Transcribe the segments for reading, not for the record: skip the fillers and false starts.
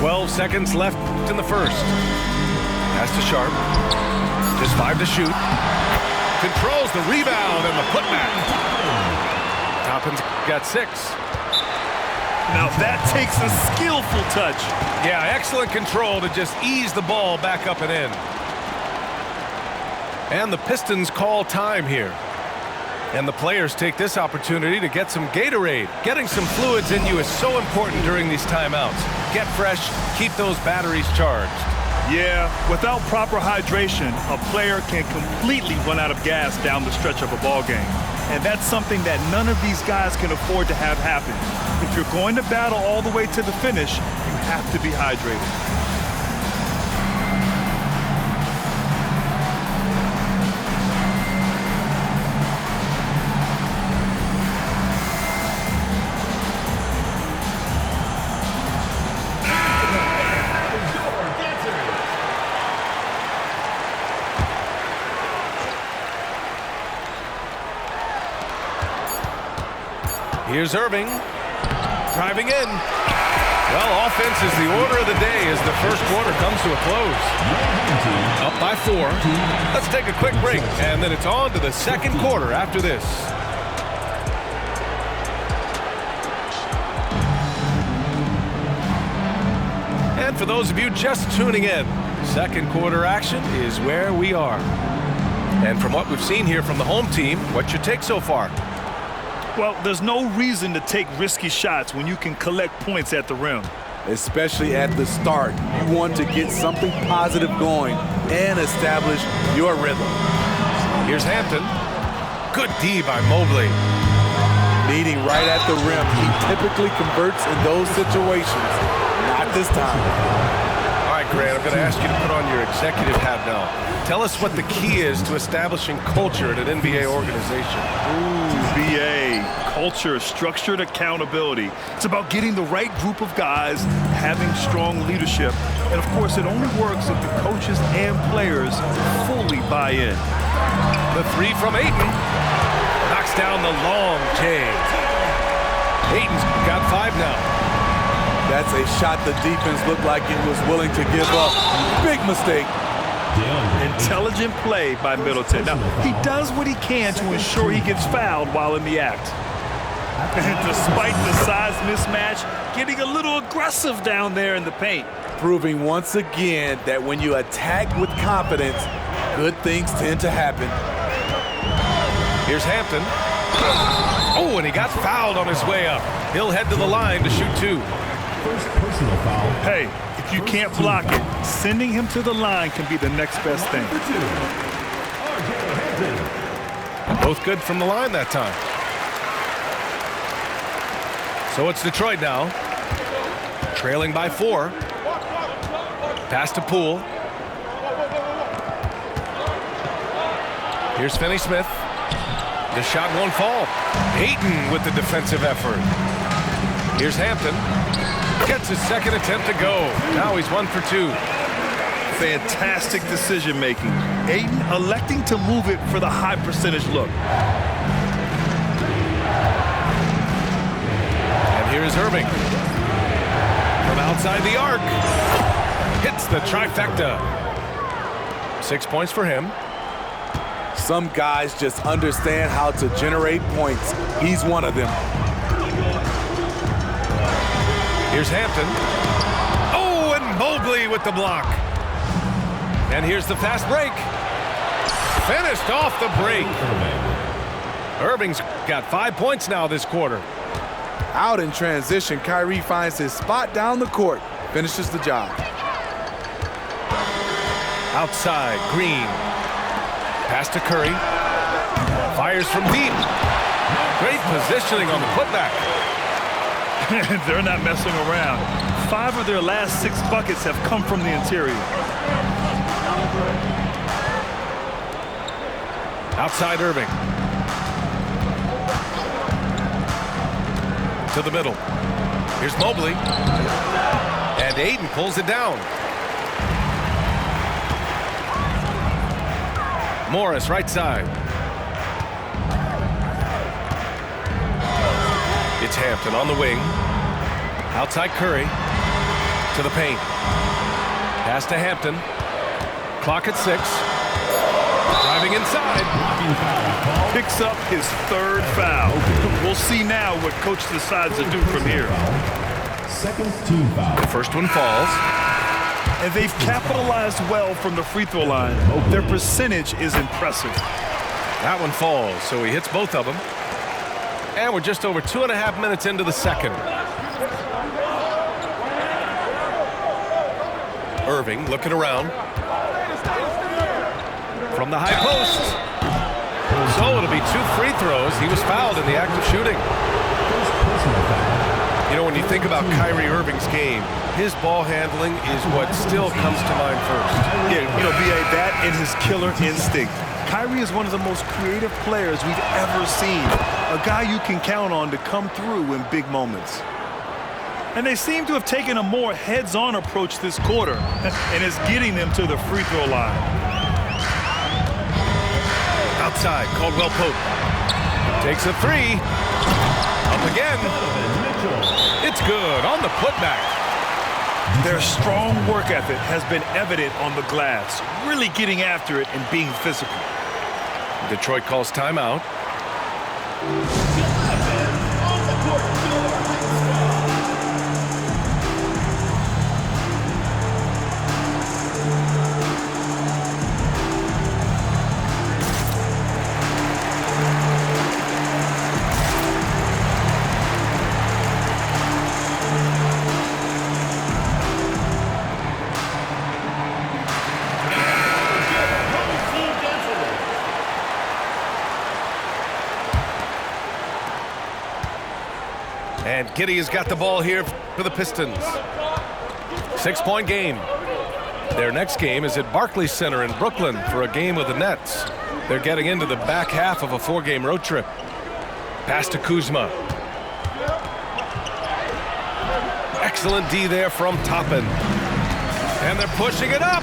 12 seconds left in the first. Pass to Sharp. Just 5 to shoot. Controls the rebound and the putback. Toppin's got 6. Now that takes a skillful touch. Yeah, excellent control to just ease the ball back up and in. And the Pistons call time here. And the players take this opportunity to get some Gatorade. Getting some fluids in you is so important during these timeouts. Get fresh, keep those batteries charged. Yeah, without proper hydration, a player can completely run out of gas down the stretch of a ball game. And that's something that none of these guys can afford to have happen. If you're going to battle all the way to the finish, you have to be hydrated. Here's Irving, driving in. Well, offense is the order of the day as the first quarter comes to a close. Up by 4. Let's take a quick break, and then it's on to the second quarter after this. And for those of you just tuning in, second quarter action is where we are. And from what we've seen here from the home team, what's your take so far? Well, there's no reason to take risky shots when you can collect points at the rim. Especially at the start. You want to get something positive going and establish your rhythm. Here's Hampton. Good D by Mobley. Leading right at the rim. He typically converts in those situations. Not this time. All right, Grant, I'm going to ask you to put on your executive hat now. Tell us what the key is to establishing culture at an NBA organization. BA, culture, structured accountability. It's about getting the right group of guys, having strong leadership. And, of course, it only works if the coaches and players fully buy in. The 3 from Ayton. Knocks down the long J. Ayton's got 5 now. That's a shot the defense looked like it was willing to give up. Big mistake. Intelligent play by Middleton. Now, he does what he can to ensure he gets fouled while in the act. And despite the size mismatch, getting a little aggressive down there in the paint. Proving once again that when you attack with confidence, good things tend to happen. Here's Hampton. Oh, and he got fouled on his way up. He'll head to the line to shoot 2. First personal foul. Hey, if you can't block it, sending him to the line can be the next best thing. Both good from the line that time. So it's Detroit now. Trailing by 4. Pass to Poole. Here's Finney-Smith. The shot won't fall. Ayton with the defensive effort. Here's Hampton. Gets his second attempt to go. Now he's 1 for 2. Fantastic decision making. Ayton electing to move it for the high percentage look. And here's Irving. From outside the arc. Hits the trifecta. 6 points for him. Some guys just understand how to generate points. He's one of them. Here's Hampton. Oh, and Mobley with the block. And here's the fast break. Finished off the break. Irving's got 5 points now this quarter. Out in transition, Kyrie finds his spot down the court. Finishes the job. Outside, Green. Pass to Curry. Fires from deep. Great positioning on the putback. They're not messing around. 5 of their last 6 buckets have come from the interior. Outside Irving. To the middle. Here's Mobley. And Ayton pulls it down. Morris, right side. It's Hampton on the wing. Outside Curry. To the paint. Pass to Hampton. Clock at 6. Driving inside. Picks up his 3rd foul. We'll see now what coach decides to do from here. Second team foul. The first one falls. And they've capitalized well from the free throw line. Their percentage is impressive. That one falls, so he hits both of them. And we're just over 2.5 minutes into the second. Irving looking around. From the high post. So it'll be 2 free throws. He was fouled in the act of shooting. You know, when you think about Kyrie Irving's game, his ball handling is what still comes to mind first. Yeah, you know, B.A., that and his killer instinct. Kyrie is one of the most creative players we've ever seen. A guy you can count on to come through in big moments. And they seem to have taken a more heads-on approach this quarter, and it's getting them to the free throw line. Outside, Caldwell Pope takes a 3. Up again. It's good on the putback. Their strong work ethic has been evident on the glass, really getting after it and being physical. Detroit calls timeout. And Giddey has got the ball here for the Pistons. 6-point game. Their next game is at Barclays Center in Brooklyn for a game with the Nets. They're getting into the back half of a 4-game road trip. Pass to Kuzma. Excellent D there from Toppin. And they're pushing it up.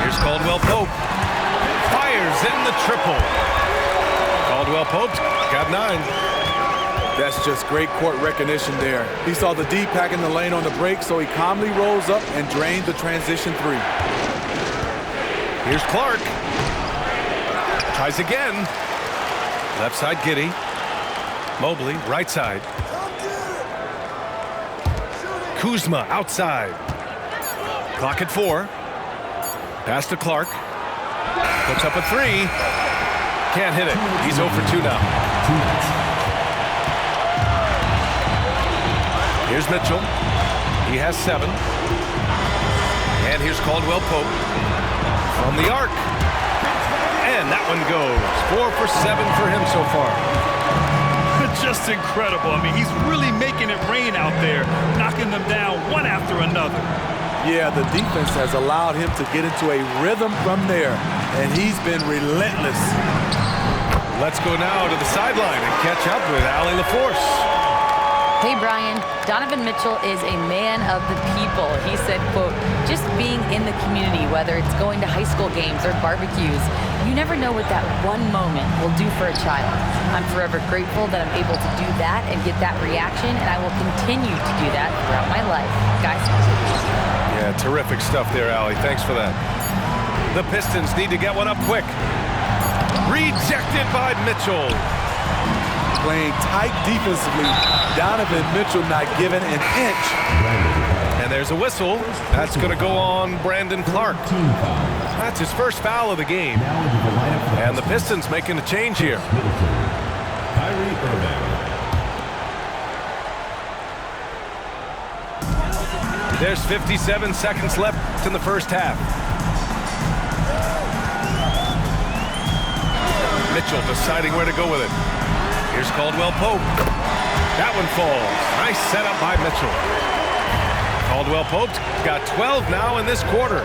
Here's Caldwell Pope. Fires in the triple. Caldwell Pope's got 9. That's just great court recognition there. He saw the D pack in the lane on the break, so he calmly rolls up and drained the transition 3. Here's Clark. Tries again. Left side, Giddey. Mobley, right side. Kuzma, outside. Clock at 4. Pass to Clark. Puts up a 3. Can't hit it. He's 0 for 2 now. Here's Mitchell. He has 7. And here's Caldwell Pope from the arc. And that one goes. 4 for 7 for him so far. Just incredible. I mean, he's really making it rain out there, knocking them down one after another. Yeah, the defense has allowed him to get into a rhythm from there, and he's been relentless. Let's go now to the sideline and catch up with Allie LaForce. Hey, Brian. Donovan Mitchell is a man of the people. He said, quote, just being in the community, whether it's going to high school games or barbecues, you never know what that one moment will do for a child. I'm forever grateful that I'm able to do that and get that reaction, and I will continue to do that throughout my life. Guys? Yeah, terrific stuff there, Allie. Thanks for that. The Pistons need to get one up quick. Rejected by Mitchell. Playing tight defensively, Donovan Mitchell not given an inch. And there's a whistle. That's going to go on Brandon Clark. That's his first foul of the game. And the Pistons making a change here. Kyrie Irving. There's 57 seconds left in the first half. Mitchell deciding where to go with it. Here's Caldwell Pope. That one falls. Nice setup by Mitchell. Caldwell Pope's got 12 now in this quarter.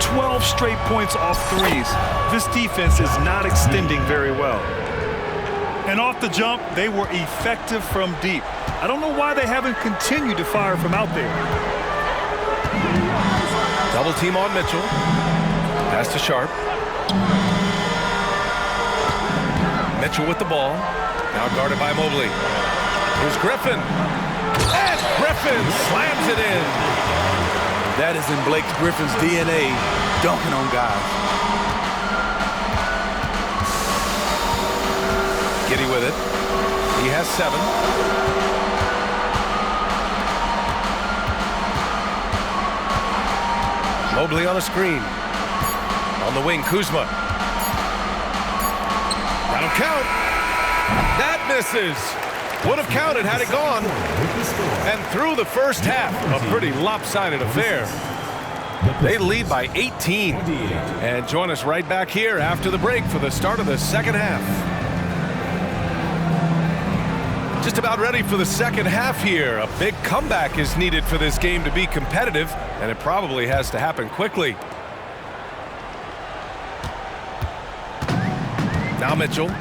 12 straight points off threes. This defense is not extending very well. And off the jump, they were effective from deep. I don't know why they haven't continued to fire from out there. Double team on Mitchell. Pass to Sharp. Mitchell with the ball. Now guarded by Mobley. Here's Griffin. And Griffin Griffin slams it in. That is in Blake Griffin's DNA, dunking on guys. Giddey with it. He has 7. Mobley on a screen. On the wing, Kuzma. That'll count. That misses. Would have counted had it gone. And through the first half, a pretty lopsided affair. They lead by 18. And join us right back here after the break for the start of the second half. Just about ready for the second half here. A big comeback is needed for this game to be competitive, and it probably has to happen quickly. Now Mitchell.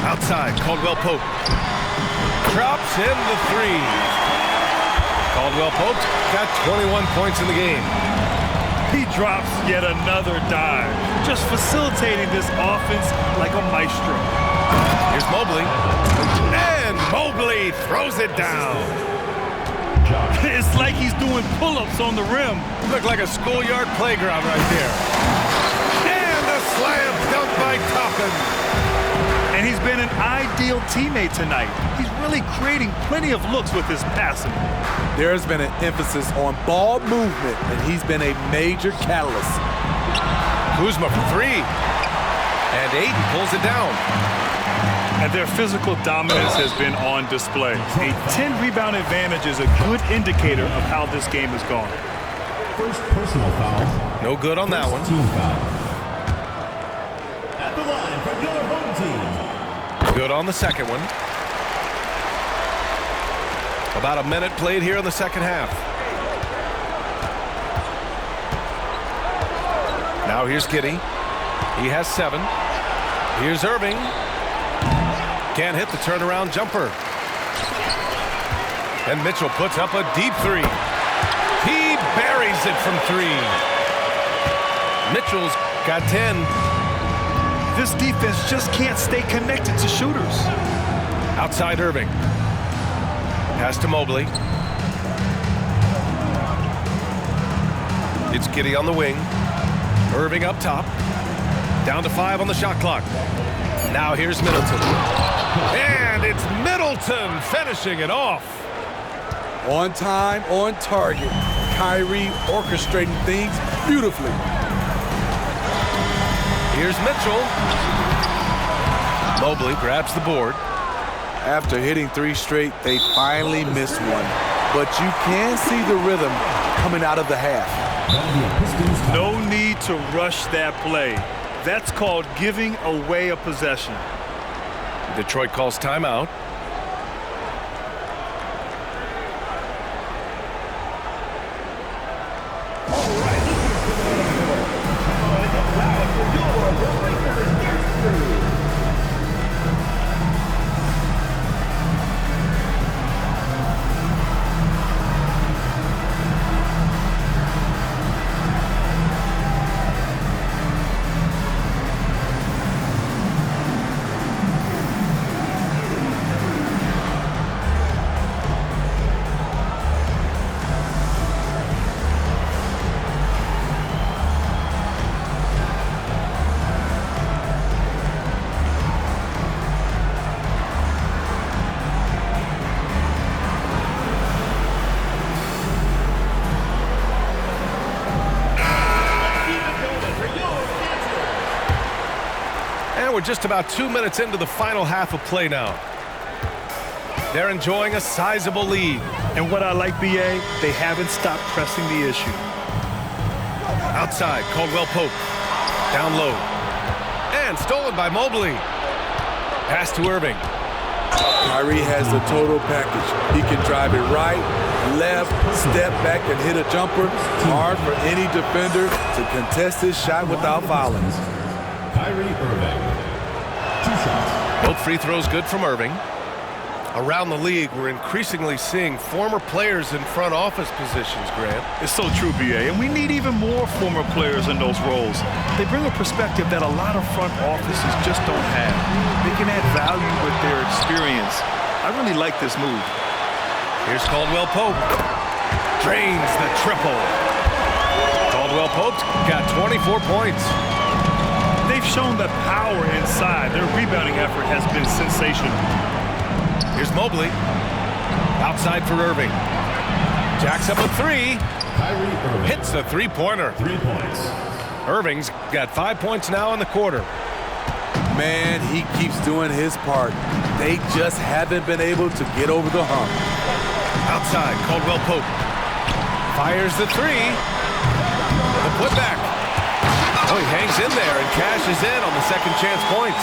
Outside, Caldwell Pope. Drops in the 3. Caldwell Pope got 21 points in the game. He drops yet another dive, just facilitating this offense like a maestro. Here's Mobley. And Mobley throws it down. It's like he's doing pull-ups on the rim. Looked like a schoolyard playground right there. And a slam dunk by Toppin. And he's been an ideal teammate tonight. He's really creating plenty of looks with his passing. There's been an emphasis on ball movement, and he's been a major catalyst. Kuzma for 3. And Ayton pulls it down. And their physical dominance has been on display. A 10-rebound advantage is a good indicator of how this game has gone. First personal foul. No good on that one. Team foul. At the line for your home team. Good on the second one. About a minute played here in the second half. Now here's Giddey. He has 7. Here's Irving. Can't hit the turnaround jumper. And Mitchell puts up a deep 3. He buries it from 3. Mitchell's got 10. This defense just can't stay connected to shooters. Outside Irving. Pass to Mobley. It's Giddey on the wing. Irving up top. Down to 5 on the shot clock. Now here's Middleton. And it's Middleton finishing it off. On time, on target. Kyrie orchestrating things beautifully. Here's Mitchell. Mobley grabs the board. After hitting 3 straight, they finally missed one. But you can see the rhythm coming out of the half. No need to rush that play. That's called giving away a possession. Detroit calls timeout. We're just about 2 minutes into the final half of play now. They're enjoying a sizable lead. And what I like, BA, they haven't stopped pressing the issue. Outside, Caldwell Pope. Down low. And stolen by Mobley. Pass to Irving. Kyrie has the total package. He can drive it right, left, step back, and hit a jumper. Hard for any defender to contest his shot without fouling. Kyrie Irving. 2 shots. Both free throws good from Irving. Around the league, we're increasingly seeing former players in front office positions, Grant. It's so true, B.A., and we need even more former players in those roles. They bring a perspective that a lot of front offices just don't have. They can add value with their experience. I really like this move. Here's Caldwell Pope. Drains the triple. Caldwell Pope's got 24 points. They've shown that power inside. Their rebounding effort has been sensational. Here's Mobley. Outside for Irving. Jacks up a three. Kyrie Irving. Hits a three-pointer. 3 points. Irving's got 5 points now in the quarter. Man, he keeps doing his part. They just haven't been able to get over the hump. Outside, Caldwell Pope. Fires the three. The putback. Oh, he hangs in there and cashes in on the second chance points.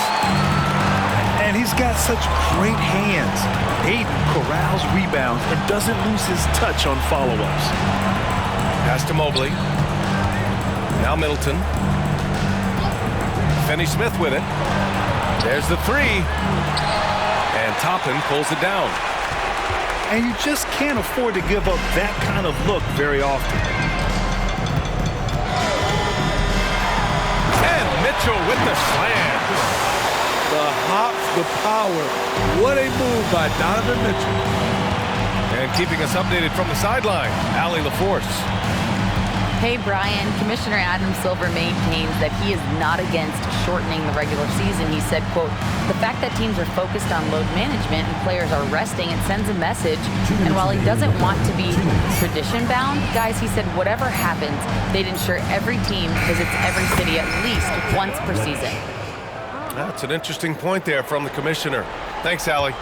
And he's got such great hands. Ayton corrals rebounds and doesn't lose his touch on follow-ups. Pass to Mobley. Now Middleton. Finney-Smith with it. There's the three. And Toppin pulls it down. And you just can't afford to give up that kind of look very often. And Mitchell with the slam. The hops, the power. What a move by Donovan Mitchell. And keeping us updated from the sideline, Allie LaForce. Hey, Brian, Commissioner Adam Silver maintains that he is not against shortening the regular season. He said, quote, the fact that teams are focused on load management and players are resting, it sends a message. And while he doesn't want to be tradition-bound, guys, he said whatever happens, they'd ensure every team visits every city at least once per season. That's an interesting point there from the commissioner. Thanks, Allie.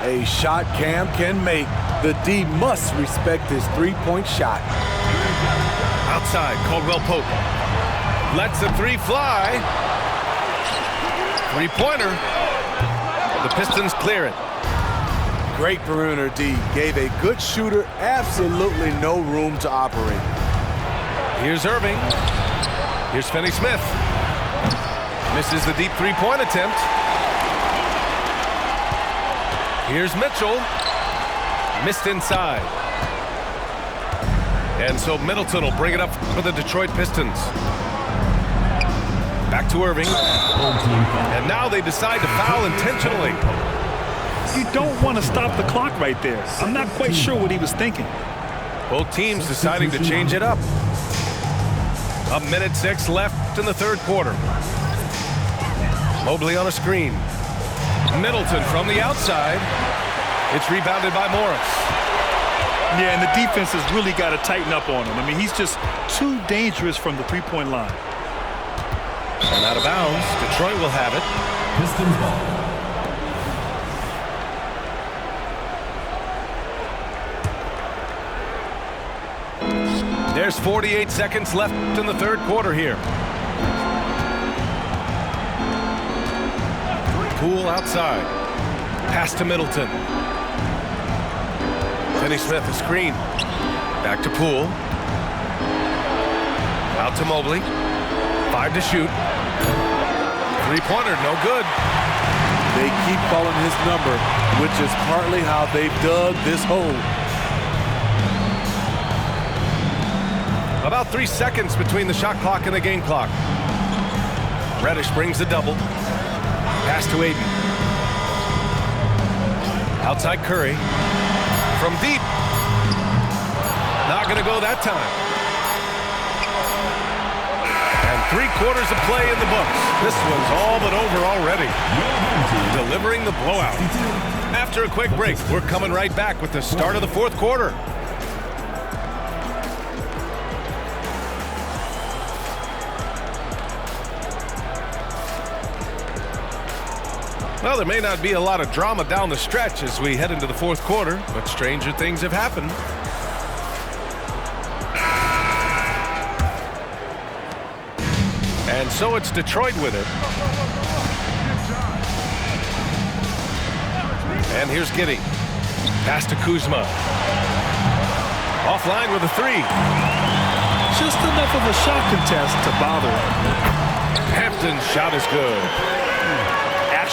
A shot Cam can make. The D must respect his three-point shot. Outside, Caldwell Pope. Lets the three fly. Three-pointer. The Pistons clear it. Great perimeter D. Gave a good shooter absolutely no room to operate. Here's Irving. Here's Finney-Smith. Misses the deep three-point attempt. Here's Mitchell. Missed inside. And so Middleton will bring it up for the Detroit Pistons. Back to Irving. And now they decide to foul intentionally. You don't want to stop the clock right there. I'm not quite sure what he was thinking. Both teams deciding to change it up. 1:06 left in the third quarter. Mobley on a screen. Middleton from the outside. It's rebounded by Morris. Yeah, and the defense has really got to tighten up on him. I mean, he's just too dangerous from the three-point line. And out of bounds. Detroit will have it. Pistons ball. There's 48 seconds left in the third quarter here. Poole outside. Pass to Middleton. Finney-Smith, a screen. Back to Poole. Out to Mobley. 5 to shoot. Three-pointer, no good. They keep calling his number, which is partly how they've dug this hole. About 3 seconds between the shot clock and the game clock. Reddish brings the double. Pass to Ayton. Outside Curry. From deep. Not going to go that time. And 3/4 of play in the books. This one's all but over already. Delivering the blowout. After a quick break, we're coming right back with the start of the fourth quarter. Well, there may not be a lot of drama down the stretch as we head into the fourth quarter, but stranger things have happened. And so it's Detroit with it. And here's Giddey. Pass to Kuzma. Offline with a three. Just enough of a shot contest to bother him. Hampton's shot is good.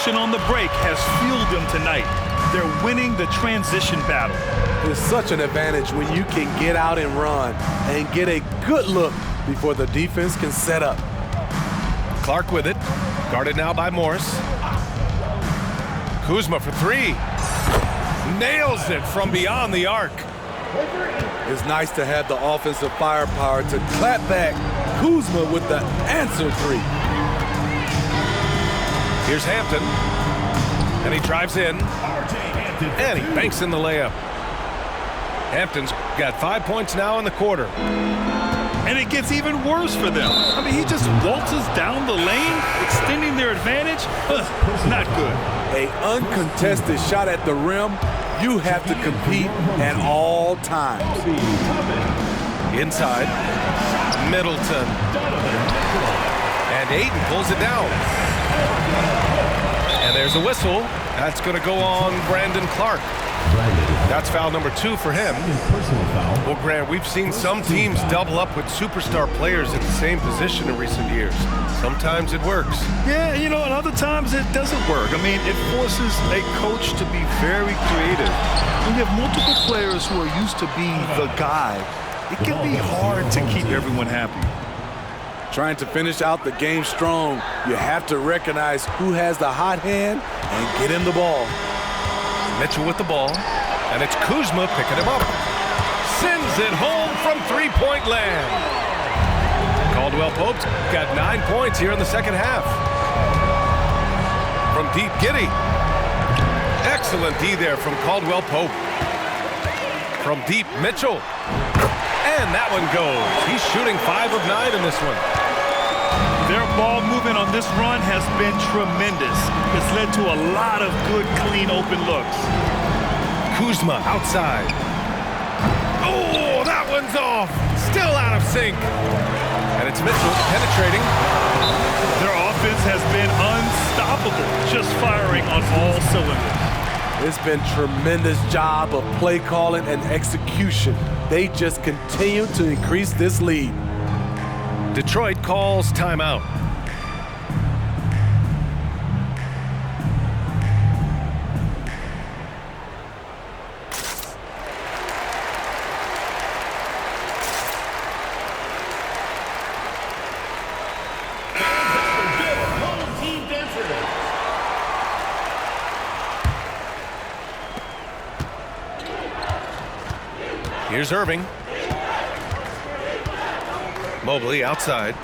aggression on the break has fueled them tonight. They're winning the transition battle. It's such an advantage when you can get out and run and get a good look before the defense can set up. Clark with it. Guarded now by Morris. Kuzma for three. Nails it from beyond the arc. It's nice to have the offensive firepower to clap back Kuzma with the answer three. Here's Hampton. And he drives in. And he banks in the layup. Hampton's got 5 points now in the quarter. And it gets even worse for them. I mean, he just waltzes down the lane, extending their advantage. Not good. An uncontested shot at the rim, you have to compete at all times. Inside, Middleton. And Ayton pulls it down. And there's a whistle. That's going to go on Brandon Clark. That's foul number 2 for him. Well, Grant, we've seen some teams double up with superstar players at the same position in recent years. Sometimes it works. Yeah, you know, and other times it doesn't work. I mean, it forces a coach to be very creative. When you have multiple players who are used to being the guy, it can be hard to keep everyone happy. Trying to finish out the game strong, you have to recognize who has the hot hand and get him the ball. Mitchell with the ball, and it's Kuzma picking him up. Sends it home from three-point land. Caldwell Pope's got 9 points here in the second half. From deep, Giddey. Excellent D there from Caldwell Pope. From deep, Mitchell. And that one goes. He's shooting 5 of 9 in this one. Their ball movement on this run has been tremendous. It's led to a lot of good, clean, open looks. Kuzma outside. Oh, that one's off. Still out of sync. And it's Mitchell penetrating. Their offense has been unstoppable, just firing on all cylinders. It's been tremendous job of play calling and execution. They just continue to increase this lead. Detroit calls timeout. Here's Irving. Mobley outside.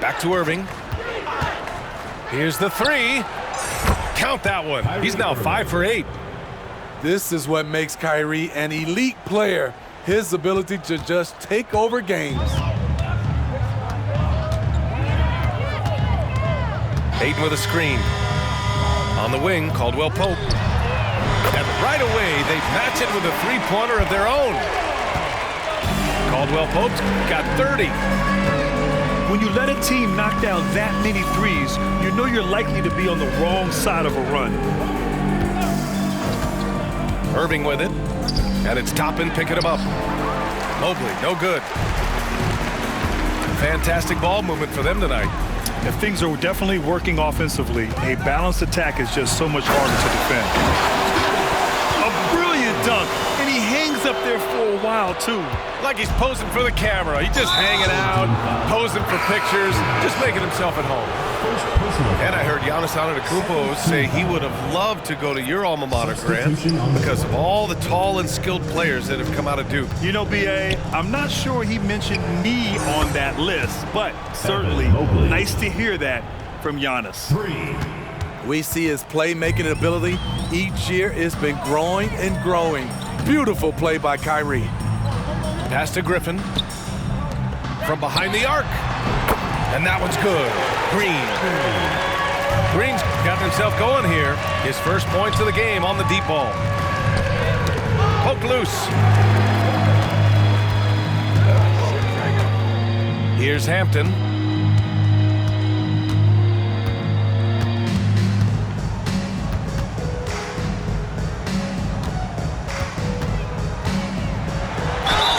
Back to Irving. Here's the three. Count that one. He's now 5 for 8. This is what makes Kyrie an elite player. His ability to just take over games. Ayton with a screen. On the wing, Caldwell Pope. And right away, they match it with a three-pointer of their own. Caldwell Pope's got 30. When you let a team knock down that many threes, you know you're likely to be on the wrong side of a run. Irving with it. And it's Toppin picking him up. Mobley, no good. Fantastic ball movement for them tonight. And things are definitely working offensively. A balanced attack is just so much harder to defend. A brilliant dunk, and he hangs up there for a while, too. Like he's posing for the camera. He's just hanging out, posing for pictures, just making himself at home. And I heard Giannis Antetokounmpo say he would have loved to go to your alma mater, Grant, because of all the tall and skilled players that have come out of Duke. You know, B.A., I'm not sure he mentioned me on that list, but certainly nice to hear that from Giannis. We see his playmaking ability. Each year it's been growing and growing. Beautiful play by Kyrie. Pass to Griffin. From behind the arc. And that one's good. Green's got himself going here. His first points of the game on the deep ball. Poked loose. Here's Hampton.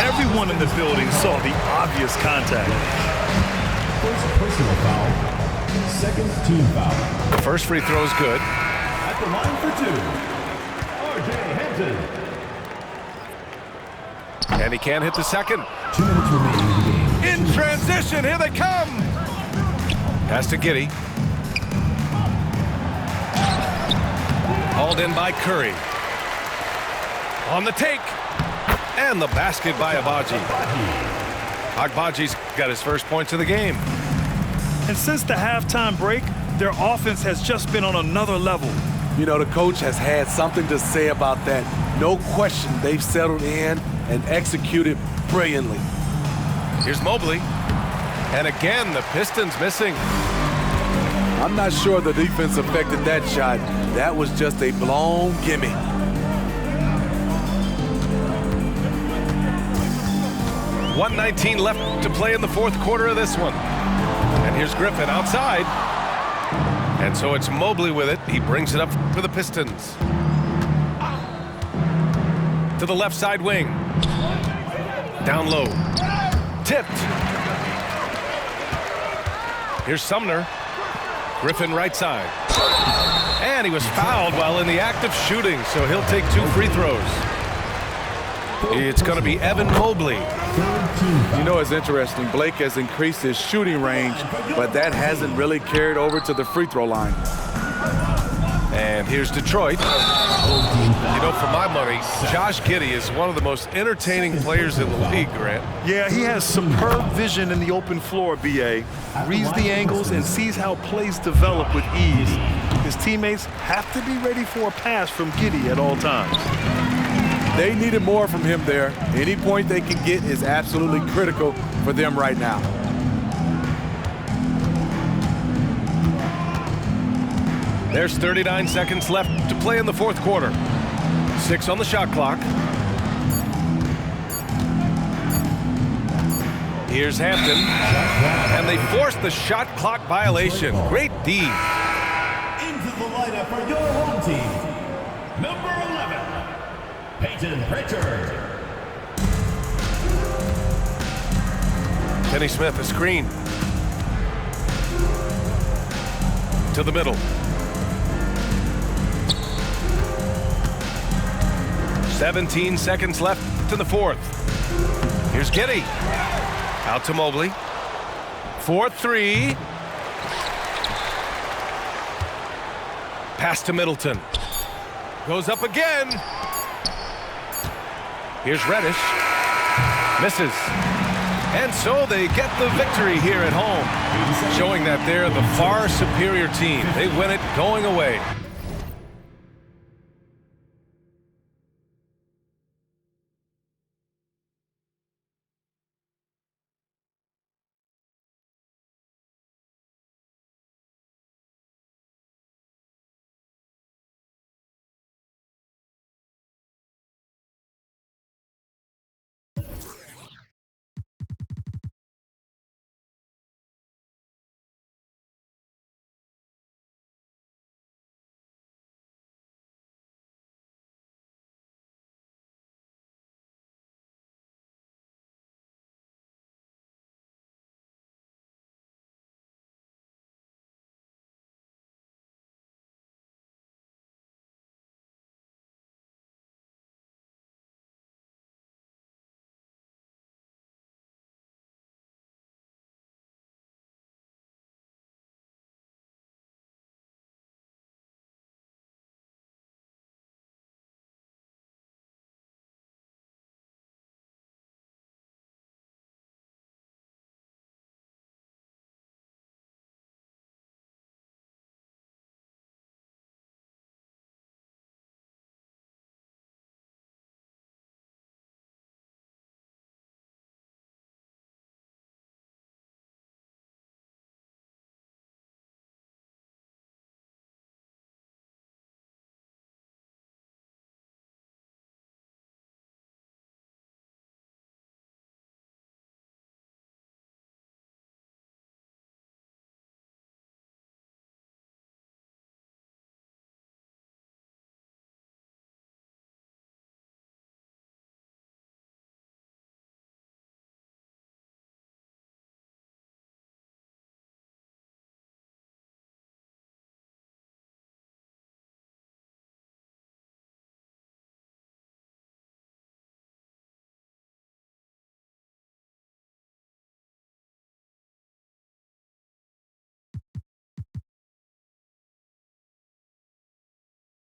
Everyone in the building saw the obvious contact. First personal foul Second team foul. The first free throw is good. At the line for two, R.J. Hampton. And he can't hit the second. 2 minutes remaining in the game. In transition, here they come. Pass to Giddey. Hauled in by Curry. On the take. And the basket by Agbaji. Agbaji's got his first points of the game. And since the halftime break, their offense has just been on another level. You know, the coach has had something to say about that. No question, they've settled in and executed brilliantly. Here's Mobley. And again, the Pistons missing. I'm not sure the defense affected that shot. That was just a blown gimme. .119 left to play in the fourth quarter of this one. And here's Griffin outside. And so it's Mobley with it. He brings it up for the Pistons. To the left side wing. Down low. Tipped. Here's Sumner. Griffin right side. And he was fouled while in the act of shooting, so he'll take 2 free throws. It's going to be Evan Mobley. You know, it's interesting. Blake has increased his shooting range, but that hasn't really carried over to the free throw line. And here's Detroit. You know, for my money, Josh Giddey is one of the most entertaining players in the league, Grant. Yeah, he has superb vision in the open floor, B.A. Reads the angles and sees how plays develop with ease. His teammates have to be ready for a pass from Giddey at all times. They needed more from him there. Any point they can get is absolutely critical for them right now. There's 39 seconds left to play in the fourth quarter. 6 on the shot clock. Here's Hampton. And they force the shot clock violation. Great D. Into the lineup for your home team, number 11, Peyton Pritchard. Kenny Smith, a screen. To the middle. 17 seconds left in the fourth. Here's Giddey. Out to Mobley. 4-3. Pass to Middleton. Goes up again. Here's Reddish. Misses. And so they get the victory here at home, showing that they're the far superior team. They win it going away.